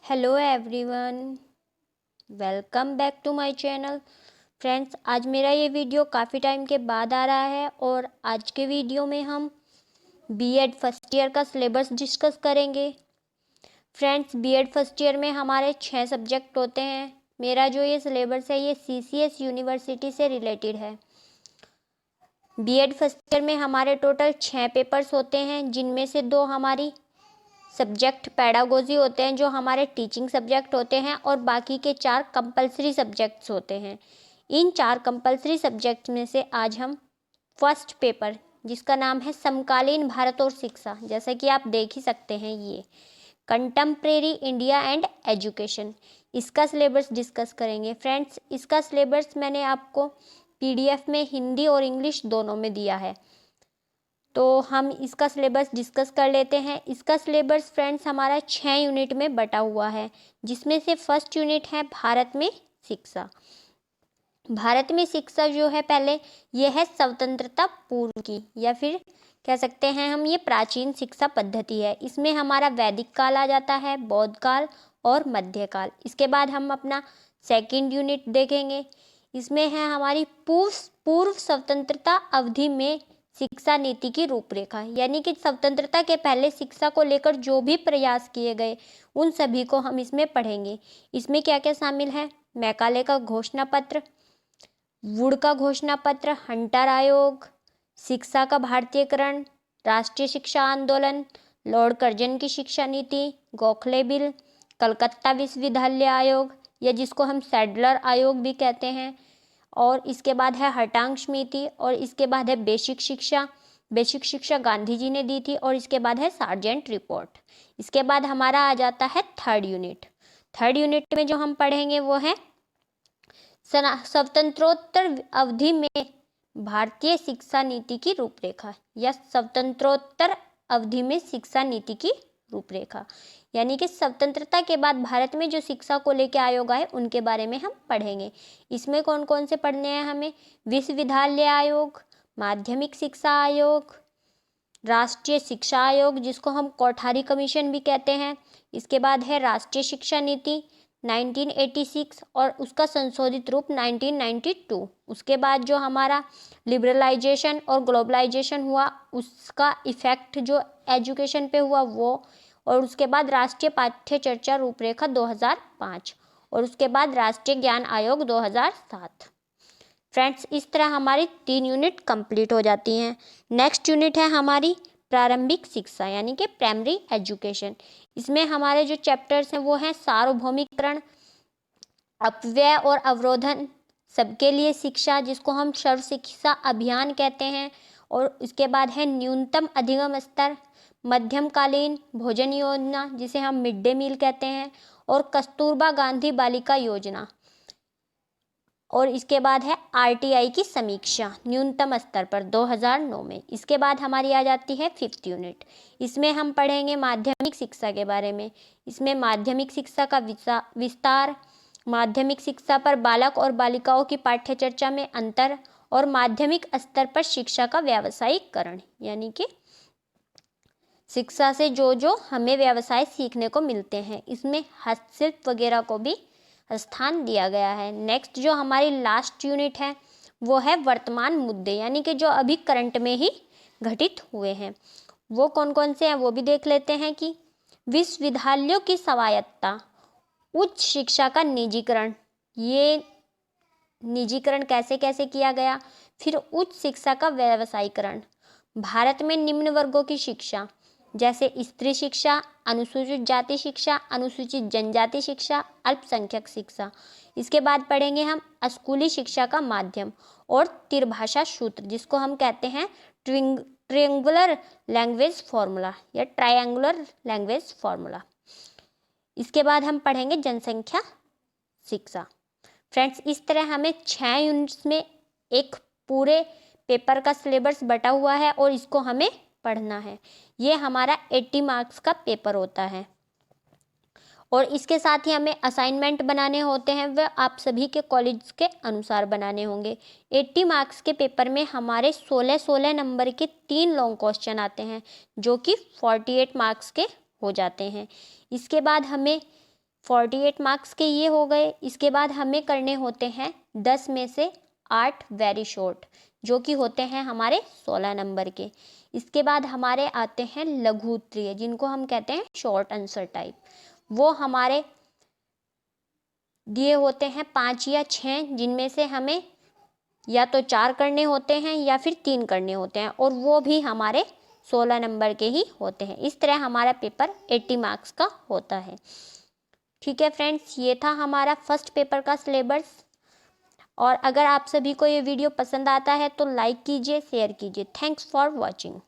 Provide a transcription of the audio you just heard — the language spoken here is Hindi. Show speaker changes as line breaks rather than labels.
Hello everyone, welcome back to my channel. Friends, आज मेरा ये वीडियो काफ़ी टाइम के बाद आ रहा है और आज के वीडियो में हम बीएड फर्स्ट ईयर का सिलेबस डिस्कस करेंगे। फ्रेंड्स, बीएड फर्स्ट ईयर में हमारे 6 सब्जेक्ट होते हैं। मेरा जो ये सिलेबस है ये सीसीएस यूनिवर्सिटी से रिलेटेड है। बीएड फर्स्ट ईयर में हमारे टोटल 6 पेपर्स होते हैं, जिनमें से 2 हमारी सब्जेक्ट पेडागोजी होते हैं जो हमारे टीचिंग सब्जेक्ट होते हैं और बाकी के 4 कंपलसरी सब्जेक्ट्स होते हैं। इन 4 कंपलसरी सब्जेक्ट्स में से आज हम फर्स्ट पेपर, जिसका नाम है समकालीन भारत और शिक्षा, जैसा कि आप देख ही सकते हैं, ये कंटेम्प्रेरी इंडिया एंड एजुकेशन, इसका सिलेबस डिस्कस करेंगे। फ्रेंड्स, इसका सिलेबस मैंने आपको पीडीएफ में हिंदी और इंग्लिश दोनों में दिया है, तो हम इसका सिलेबस डिस्कस कर लेते हैं। इसका सिलेबस फ्रेंड्स हमारा 6 यूनिट में बटा हुआ है, जिसमें से फर्स्ट यूनिट है भारत में शिक्षा। भारत में शिक्षा जो है पहले ये है स्वतंत्रता पूर्व की, या फिर कह सकते हैं हम ये प्राचीन शिक्षा पद्धति है। इसमें हमारा वैदिक काल आ जाता है, बौद्ध काल और मध्यकाल। इसके बाद हम अपना सेकंड यूनिट देखेंगे। इसमें है हमारी पूर्व स्वतंत्रता अवधि में शिक्षा नीति की रूपरेखा, यानी कि स्वतंत्रता के पहले शिक्षा को लेकर जो भी प्रयास किए गए उन सभी को हम इसमें पढ़ेंगे। इसमें क्या क्या शामिल है? मैकाले का घोषणा पत्र, वुड का घोषणा पत्र, हंटर आयोग, शिक्षा का भारतीयकरण, राष्ट्रीय शिक्षा आंदोलन, लॉर्ड कर्जन की शिक्षा नीति, गोखले बिल, कलकत्ता विश्वविद्यालय आयोग, या जिसको हम सैडलर आयोग भी कहते हैं, और इसके बाद है हटांग समिति, और इसके बाद है बेसिक शिक्षा गांधी जी ने दी थी, और इसके बाद है सार्जेंट रिपोर्ट। इसके बाद हमारा आ जाता है थर्ड यूनिट में जो हम पढ़ेंगे वो है स्वतंत्रोत्तर अवधि में भारतीय शिक्षा नीति की रूपरेखा, या स्वतंत्रोत्तर अवधि में शिक्षा नीति की रूपरेखा, यानी कि स्वतंत्रता के बाद भारत में जो शिक्षा को लेकर आयोग आए उनके बारे में हम पढ़ेंगे। इसमें कौन कौन से पढ़ने हैं हमें? विश्वविद्यालय आयोग, माध्यमिक शिक्षा आयोग, राष्ट्रीय शिक्षा आयोग जिसको हम कोठारी कमीशन भी कहते हैं। इसके बाद है राष्ट्रीय शिक्षा नीति 1986 और उसका संशोधित रूप 1992। उसके बाद जो हमारा लिबरलाइजेशन और ग्लोबलाइजेशन हुआ उसका इफेक्ट जो एजुकेशन पे हुआ वो, और उसके बाद राष्ट्रीय पाठ्य चर्चा रूपरेखा 2005, और उसके बाद राष्ट्रीय ज्ञान आयोग 2007। फ्रेंड्स, इस तरह हमारी 3 यूनिट कंप्लीट हो जाती हैं। नेक्स्ट यूनिट है हमारी प्रारंभिक शिक्षा, यानी कि प्राइमरी एजुकेशन। इसमें हमारे जो चैप्टर्स हैं वो हैं सार्वभौमिकरण, अपव्यय और अवरोधन, सबके लिए शिक्षा जिसको हम सर्व शिक्षा अभियान कहते हैं, और इसके बाद है न्यूनतम अधिगम स्तर, मध्यमकालीन भोजन योजना जिसे हम मिड डे मील कहते हैं, और कस्तूरबा गांधी बालिका योजना, और इसके बाद है आरटीआई की समीक्षा न्यूनतम स्तर पर 2009 में। इसके बाद हमारी आ जाती है फिफ्थ यूनिट। इसमें हम पढ़ेंगे माध्यमिक शिक्षा के बारे में। इसमें माध्यमिक शिक्षा का विस्तार, माध्यमिक शिक्षा पर बालक और बालिकाओं की पाठ्य चर्चा में अंतर, और माध्यमिक स्तर पर शिक्षा का व्यावसायीकरण, यानी कि शिक्षा से जो हमें व्यवसाय सीखने को मिलते हैं, इसमें हस्तशिल्प वगैरह को भी स्थान दिया गया है। नेक्स्ट जो हमारी लास्ट यूनिट है वो है वर्तमान मुद्दे, यानी कि जो अभी करंट में ही घटित हुए हैं। वो कौन कौन से हैं वो भी देख लेते हैं कि विश्वविद्यालयों की स्वायत्तता, उच्च शिक्षा का निजीकरण, ये निजीकरण कैसे कैसे किया गया, फिर उच्च शिक्षा का व्यवसायीकरण, भारत में निम्न वर्गों की शिक्षा जैसे स्त्री शिक्षा, अनुसूचित जाति शिक्षा, अनुसूचित जनजाति शिक्षा, अल्पसंख्यक शिक्षा। इसके बाद पढ़ेंगे हम स्कूली शिक्षा का माध्यम और त्रिभाषा सूत्र जिसको हम कहते हैं ट्रायंगुलर लैंग्वेज फॉर्मूला या ट्रायंगुलर लैंग्वेज फॉर्मूला। इसके बाद हम पढ़ेंगे जनसंख्या शिक्षा। फ्रेंड्स, इस तरह हमें 6 यूनिट्स में एक पूरे पेपर का सिलेबस बटा हुआ है और इसको हमें पढ़ना है। ये हमारा 80 मार्क्स का पेपर होता है, और इसके साथ ही हमें असाइनमेंट बनाने होते हैं, वह आप सभी के कॉलेज के अनुसार बनाने होंगे। 80 मार्क्स के पेपर में हमारे 16 नंबर के 3 लॉन्ग क्वेश्चन आते हैं जो कि 48 मार्क्स के हो जाते हैं। इसके बाद हमें 48 मार्क्स के ये हो गए। इसके बाद हमें करने होते हैं 10 में से 8 वेरी शॉर्ट, जो कि होते हैं हमारे 16 नंबर के। इसके बाद हमारे आते हैं लघु उत्तरीय, जिनको हम कहते हैं शॉर्ट आंसर टाइप। वो हमारे दिए होते हैं 5 या 6, जिनमें से हमें या तो 4 करने होते हैं या फिर 3 करने होते हैं, और वो भी हमारे 16 नंबर के ही होते हैं। इस तरह हमारा पेपर 80 मार्क्स का होता है। ठीक है फ्रेंड्स, ये था हमारा फर्स्ट पेपर का सिलेबस। और अगर आप सभी को ये वीडियो पसंद आता है तो लाइक कीजिए, शेयर कीजिए। Thanks for watching.